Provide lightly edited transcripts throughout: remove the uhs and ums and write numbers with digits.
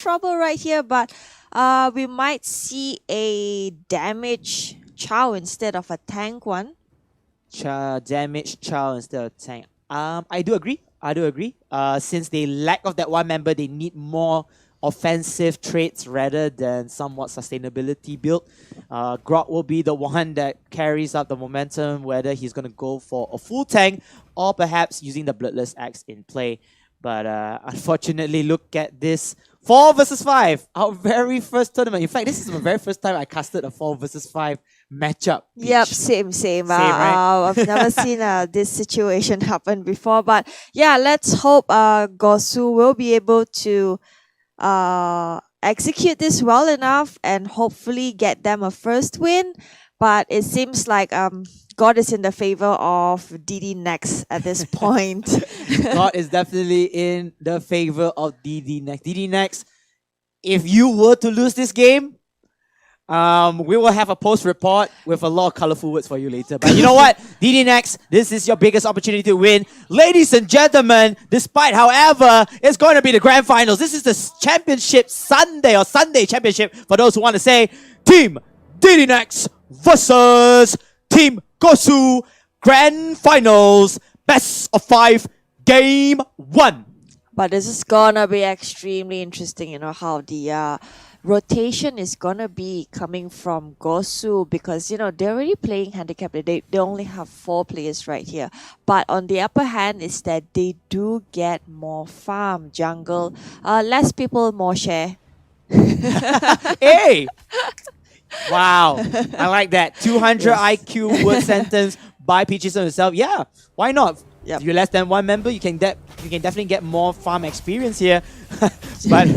trouble right here, but we might see a damage Chow instead of a tank one. Damage Chow instead of tank. I do agree. I do agree. Since they lack of that one member, they need more offensive traits rather than somewhat sustainability build. Grok will be the one that carries up the momentum, whether he's going to go for a full tank or perhaps using the Bloodless Axe in play. But unfortunately, look at this. 4 versus 5, our very first tournament. In fact, this is my very first time I casted a 4 versus 5 matchup. Yep, Peach. same. Right? I've never seen this situation happen before, but yeah, let's hope GUSO will be able to execute this well enough and hopefully get them a first win. But it seems like God is in the favor of DDNEX at this point. God is definitely in the favor of DDNEX. DDNEX, if you were to lose this game, we will have a post report with a lot of colorful words for you later. But you know what? DDNEX, this is your biggest opportunity to win. Ladies and gentlemen, despite, however, it's going to be the grand finals. This is the championship Sunday or Sunday championship for those who want to say Team DDNEX versus Team GUSO Grand Finals Best of 5 Game 1. But this is gonna be extremely interesting, you know, how the rotation is gonna be coming from GUSO, because you know they're already playing handicap. They only have 4 players right here. But on the upper hand is that they do get more farm jungle, less people, more share. Hey! Wow, I like that. 200 IQ word sentence by Peaches himself. Yeah, why not? Yep. If you're less than 1 member, you can definitely get more farm experience here. But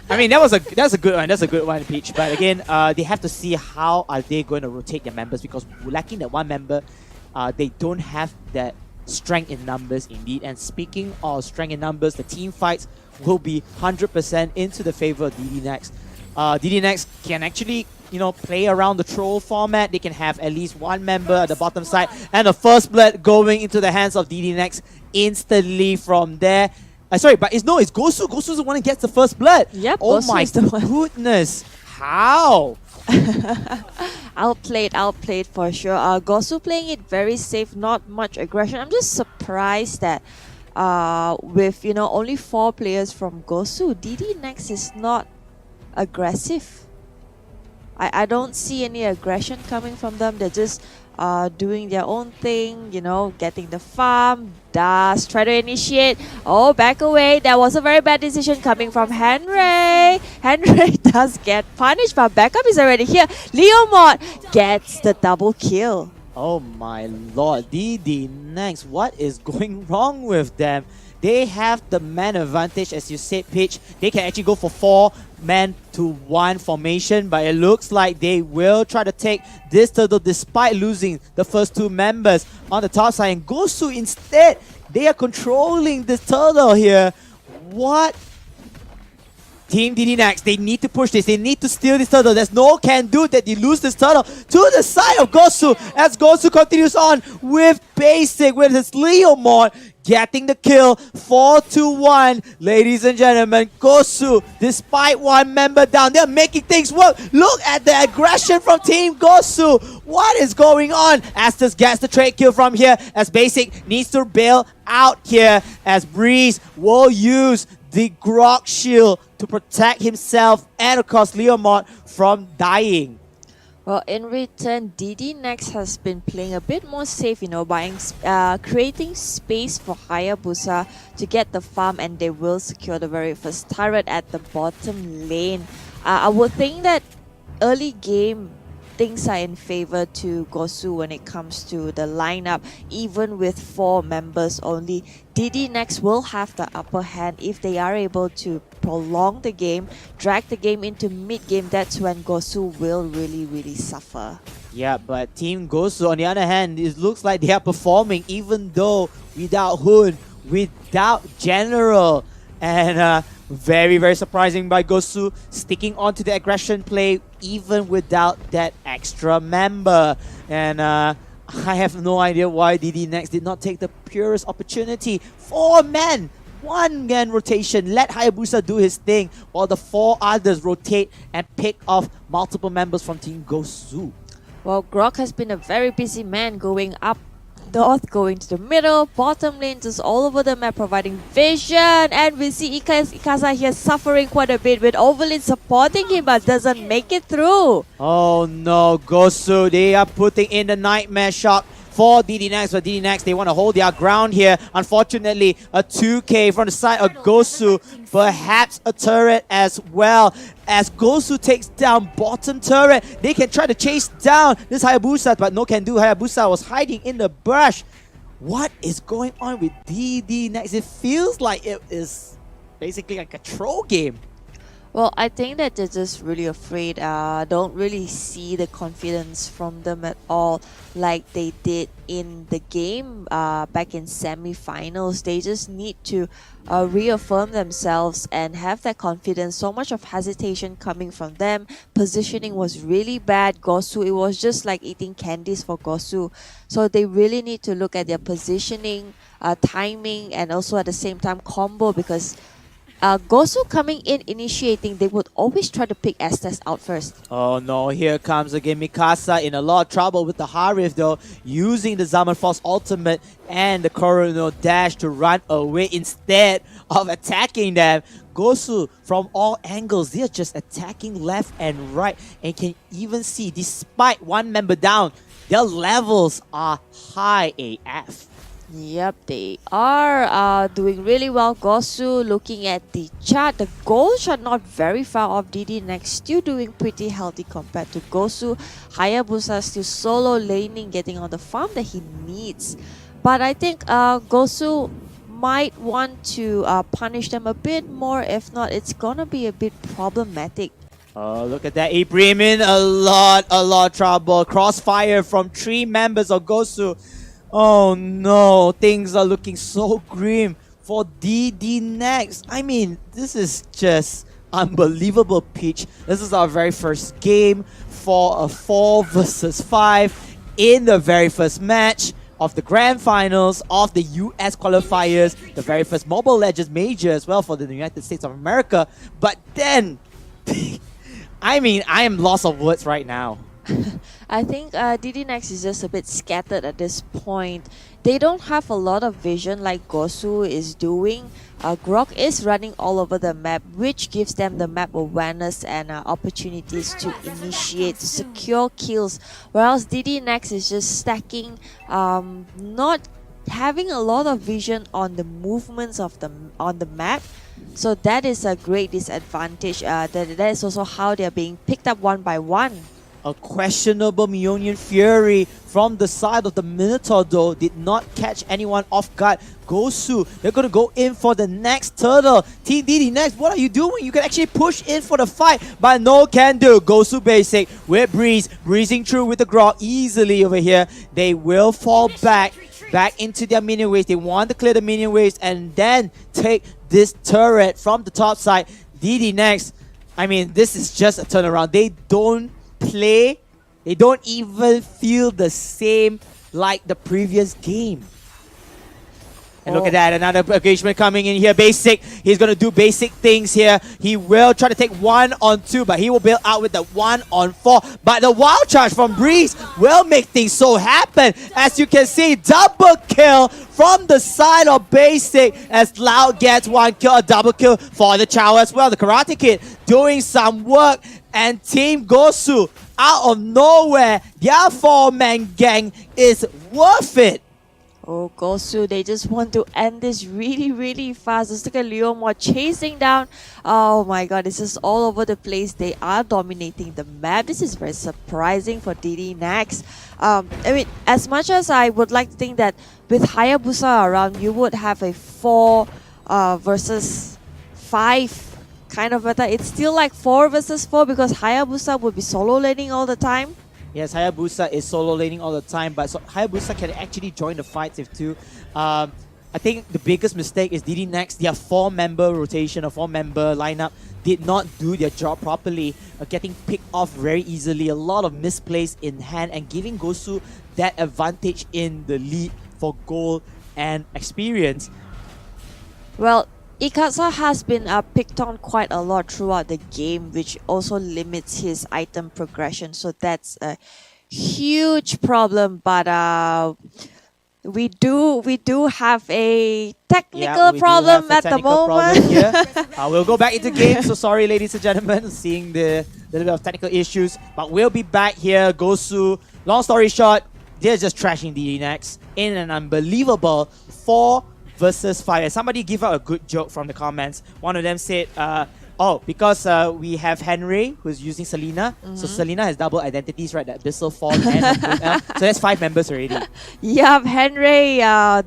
I mean, that's a good one. That's a good one, Peach. But again, they have to see how are they going to rotate their members, because lacking that 1 member, they don't have that strength in numbers indeed. And speaking of strength in numbers, the team fights will be 100% into the favor of DDNEX. DDNEX can actually, you know, play around the troll format. They can have at least 1 member at the bottom side, and the first blood going into the hands of DDNEX instantly from there. Sorry, but it's GUSO. GUSO's the one who gets the first blood. Yep, oh GUSO my is the one. goodness. How? Outplayed for sure. GUSO playing it very safe, not much aggression. I'm just surprised that with, you know, only 4 players from GUSO, DDNEX is not aggressive. I don't see any aggression coming from them. They're just doing their own thing, you know, getting the farm. Does try to initiate. Oh, back away. That was a very bad decision coming from Henry. Henry does get punished, but backup is already here. Leomod gets the double kill. Oh my lord, DDNEX, what is going wrong with them? They have the man advantage, as you said, Pitch. They can actually go for 4-man to 1 formation, but it looks like they will try to take this turtle despite losing the first 2 members on the top side. And GUSO instead, they are controlling this turtle here. What? Team DDNEX, they need to push this. They need to steal this turtle. There's no can do that they lose this turtle to the side of GUSO, as GUSO continues on with basic, with his Leomod getting the kill. 4-1. Ladies and gentlemen, GUSO, despite 1 member down, they're making things work. Look at the aggression from Team GUSO. What is going on? Astus gets the trade kill from here, as Basic needs to bail out here, as Breeze will use the Grok shield to protect himself and of course Leomod from dying. Well, in return, DDNEX has been playing a bit more safe, you know, creating space for Hayabusa to get the farm, and they will secure the very first turret at the bottom lane. I would think that early game, things are in favor to GUSO when it comes to the lineup. Even with 4 members only, DDNEX will have the upper hand if they are able to prolong the game, drag the game into mid-game. That's when GUSO will really suffer. Yeah, but Team GUSO, on the other hand, it looks like they are performing even though without Hoon, without General. And very surprising by GUSO, sticking on to the aggression play even without that extra member. And I have no idea why DDNEX did not take the purest opportunity. 4 men! one-man rotation. Let Hayabusa do his thing while the 4 others rotate and pick off multiple members from Team GUSO. Well, Grok has been a very busy man going up north, going to the middle, bottom lane, just all over the map, providing vision. And we see Ikasa here suffering quite a bit with Overlin supporting him but doesn't make it through. Oh no, GUSO, they are putting in the Nightmare Shock for DDNEX, but DDNEX, they want to hold their ground here. Unfortunately, a 2K from the side of GUSO, perhaps a turret as well. As GUSO takes down bottom turret, they can try to chase down this Hayabusa, but no can do. Hayabusa was hiding in the brush. What is going on with DDNEX? It feels like it is basically like a troll game. Well, I think that they're just really afraid. Don't really see the confidence from them at all like they did in the game back in semi-finals. They just need to reaffirm themselves and have that confidence. So much of hesitation coming from them. Positioning was really bad. GUSO, it was just like eating candies for GUSO. So they really need to look at their positioning, timing, and also at the same time combo, because GUSO coming in initiating, they would always try to pick Estes out first. Oh no, here comes again Mikasa in a lot of trouble with the Harif though, using the Zaman Force ultimate and the Coronal Dash to run away instead of attacking them. GUSO from all angles, they're just attacking left and right, and can even see, despite one member down, their levels are high AF. Yep, they are doing really well. GUSO, looking at the chart, the goals are not very far off. DDNEX still doing pretty healthy compared to GUSO. Hayabusa still solo laning, getting on the farm that he needs. But I think GUSO might want to punish them a bit more. If not, it's gonna be a bit problematic. Oh, look at that. Ibrahim in a lot of trouble. Crossfire from 3 members of GUSO. Oh no, things are looking so grim for DDNEX. I mean, this is just unbelievable, Peach. This is our very first game for a 4 versus 5 in the very first match of the grand finals of the US qualifiers, the very first Mobile Legends major as well for the United States of America. But then, I mean, I am lost of words right now. I think DDNEX is just a bit scattered at this point. They don't have a lot of vision like GUSO is doing. Grok is running all over the map, which gives them the map awareness and opportunities to initiate, to secure kills. Whereas DDNEX is just stacking, not having a lot of vision on the movements of on the map. So that is a great disadvantage. That is also how they're being picked up one by one. A questionable Meonian Fury from the side of the Minotaur though did not catch anyone off guard. GUSO, they're going to go in for the next turtle. Team DDNEX, what are you doing? You can actually push in for the fight, but no can do. GUSO basic with Breeze, breezing through with the Grok easily over here. They will fall back into their minion waves. They want to clear the minion waves and then take this turret from the top side. DDNEX, I mean, this is just a turnaround. They don't play, they don't even feel the same like the previous game. And look at that, another engagement coming in here. Basic, he's going to do basic things here. He will try to take 1-on-2, but he will bail out with the 1-on-4. But the wild charge from Breeze will make things so happen. As you can see, double kill from the side of Basic as Loud gets 1 kill, a double kill for the Chow as well. The Karate Kid doing some work, and Team GUSO out of nowhere, their 4-man gang is worth it. Oh, GUSO, they just want to end this really, really fast. Let's look at Leomor chasing down. Oh my god, this is all over the place. They are dominating the map. This is very surprising for DDNEX. I mean, as much as I would like to think that with Hayabusa around, you would have a 4 versus 5 kind of meta. It's still like 4 versus 4 because Hayabusa would be solo laning all the time. Yes, Hayabusa is solo laning all the time, but so Hayabusa can actually join the fights if too. I think the biggest mistake is DDNEX, their 4-member rotation, a 4-member lineup, did not do their job properly, getting picked off very easily, a lot of misplays in hand, and giving GUSO that advantage in the lead for gold and experience. Well, Ikasa has been picked on quite a lot throughout the game, which also limits his item progression. So that's a huge problem. But we do have a technical we do problem have a at the technical moment. problem here. We'll go back into game. So sorry, ladies and gentlemen, seeing the little bit of technical issues. But we'll be back here. GUSO. Long story short, they're just trashing DDNEX in an unbelievable 4 versus 5. And somebody give out a good joke from the comments. One of them said, because we have Henry who's using Selena. So Selena has double identities, right? That Abyssal Fawn and Moon Elf. So that's 5 members already. Yep, Henry,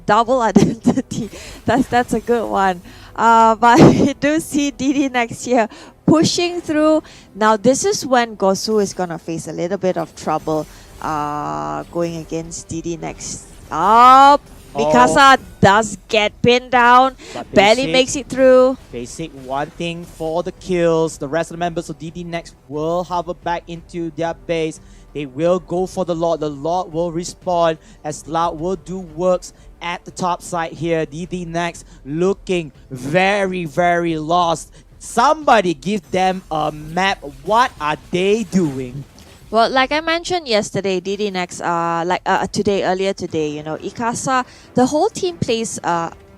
double identity. That's a good one. But we do see DD next year pushing through. Now this is when GUSO is gonna face a little bit of trouble. Going against DD next. Up. Mikasa does get pinned down. But Barely makes it through. Basic wanting for the kills. The rest of the members of DDNEX will hover back into their base. They will go for the Lord. The Lord will respawn as Loud will do works at the top side here. DDNEX looking very, very lost. Somebody give them a map. What are they doing? Well, like I mentioned yesterday, DDNEX, earlier today, Ikasa, the whole team plays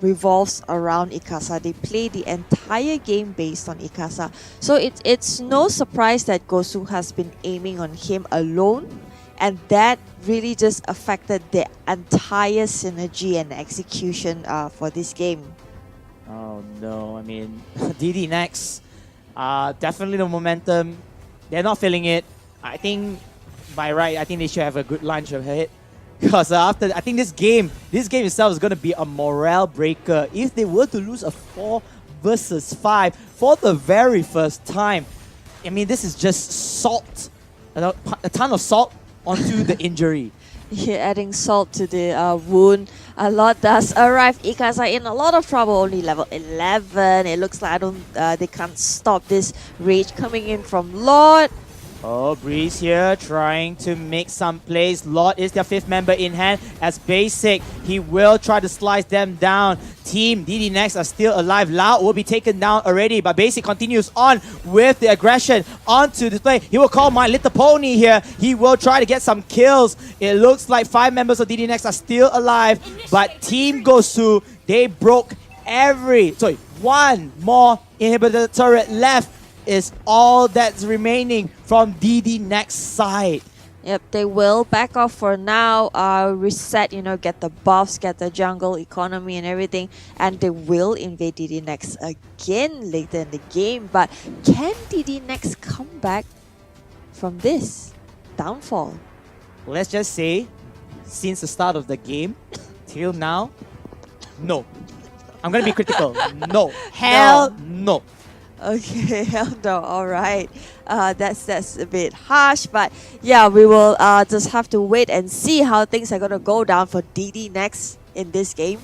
revolves around Ikasa. They play the entire game based on Ikasa. So it's no surprise that GUSO has been aiming on him alone, and that really just affected the entire synergy and execution for this game. Oh no, I mean, DDNEX, definitely the momentum, they're not feeling it. I think by right, I think they should have a good lunch ahead. Because I think this game itself is going to be a morale breaker. If they were to lose a 4 versus 5 for the very first time, I mean, this is just salt. A ton of salt onto the injury. You're adding salt to the wound. A lot does arrive. Ikasa in a lot of trouble. Only level 11. It looks like they can't stop this rage coming in from Lord. Oh, Breeze here trying to make some plays. Lord is their 5th member in hand. As Basic, he will try to slice them down. Team DDNEX are still alive. Loud will be taken down already, but Basic continues on with the aggression onto display. He will call My Little Pony here. He will try to get some kills. It looks like 5 members of DDNEX are still alive, but Team GUSO, they broke one more inhibitor turret left is all that's remaining from DDNEX side. Yep, they will back off for now, reset, get the buffs, get the jungle economy and everything, and they will invade DDNEX again later in the game. But can DDNEX come back from this downfall? Let's just say, since the start of the game till now, no. I'm gonna be critical. No. Hell no. Okay, hell no. All right, that's a bit harsh, but yeah, we will just have to wait and see how things are gonna go down for DDNEX in this game.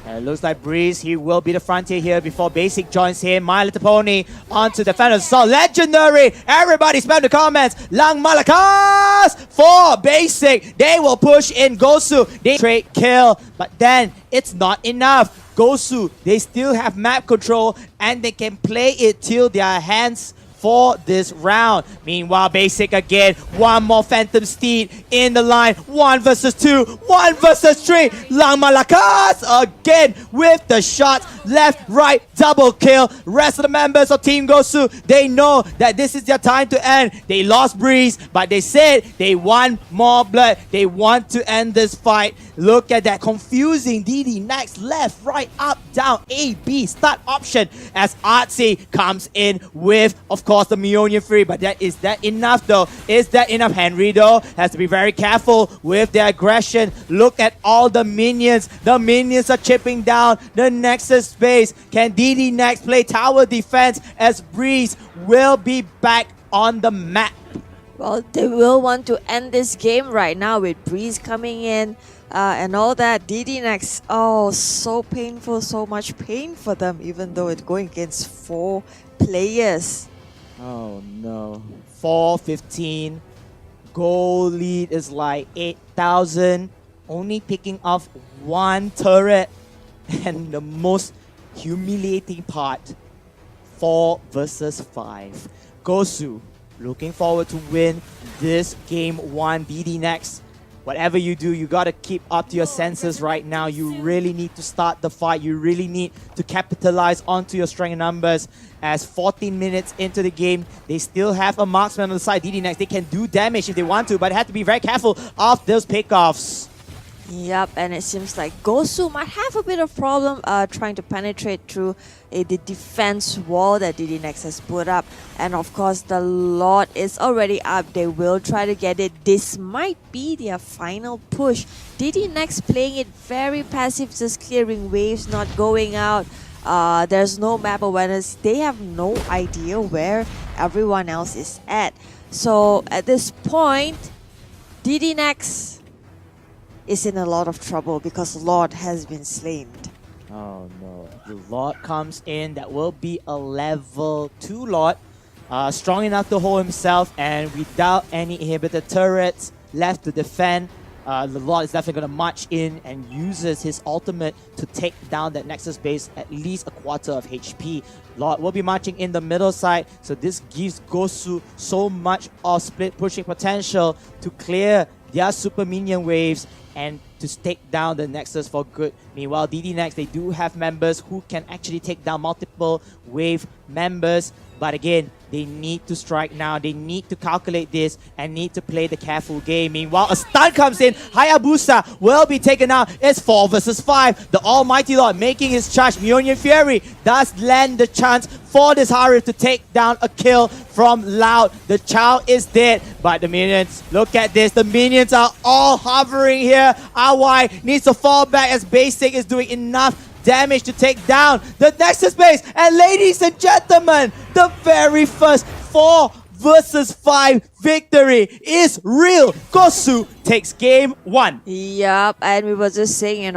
It looks like Breeze, he will be the frontier here before Basic joins him. My Little Pony onto the Phantom Assault. Legendary! Everybody spam the comments. Lang Malakas for Basic. They will push in GUSO. They trade kill, but then it's not enough. GUSO, they still have map control and they can play it till their hands for this round. Meanwhile, Basic again, one more Phantom Steed in the line. 1 versus 2, 1 versus 3. Lang Malakas again with the shots. Left, right, double kill. Rest of the members of Team GUSO, they know that this is their time to end. They lost Breeze, but they said they want more blood. They want to end this fight. Look at that confusing DDNEX left, right, up, down, A, B, start option as Artsy comes in with, of course, the Meonian Fury. But is that enough though? Is that enough? Henry though has to be very careful with their aggression. Look at all the minions. The minions are chipping down the Nexus space. Can DDNEX play tower defense as Breeze will be back on the map? Well, they will want to end this game right now with Breeze coming in and all that. DDNEX, oh, so painful, so much pain for them, even though it's going against 4 players. Oh no. 4-15. Goal lead is like 8,000. Only picking off 1 turret. And the most humiliating part. 4 versus 5. GUSO looking forward to win this game 1. DDNEX, whatever you do, you gotta keep up to your senses right now. You really need to start the fight. You really need to capitalize onto your strength numbers. As 14 minutes into the game, they still have a marksman on the side. DDNEX, they can do damage if they want to, but they have to be very careful of those pickoffs. Yep, and it seems like GUSO might have a bit of problem trying to penetrate through the defense wall that DDNEX has put up. And of course, the lot is already up. They will try to get it. This might be their final push. DDNEX playing it very passive, just clearing waves, not going out. There's no map awareness. They have no idea where everyone else is at. So at this point, DDNEX is in a lot of trouble because Lord has been slain. Oh no, the Lord comes in. That will be a level 2 Lord. Strong enough to hold himself, and without any inhibitor turrets left to defend, the Lord is definitely going to march in and uses his ultimate to take down that Nexus base at least a quarter of HP. Lord will be marching in the middle side, so this gives GUSO so much of split pushing potential to clear their super minion waves and to take down the Nexus for good. Meanwhile, DDNEX, they do have members who can actually take down multiple wave members. But again, they need to strike now. They need to calculate this and need to play the careful game. Meanwhile, a stun comes in. Hayabusa will be taken out. It's 4 versus 5. The Almighty Lord making his charge. Mjolnir Fury does land the chance for this Harif to take down a kill from Loud. The child is dead, but the minions, look at this. The minions are all hovering here. RY needs to fall back as Basic is doing enough damage to take down the Nexus base. And ladies and gentlemen, the very first 4 versus 5 victory is real. GUSO takes game 1. Yup, and we were just saying,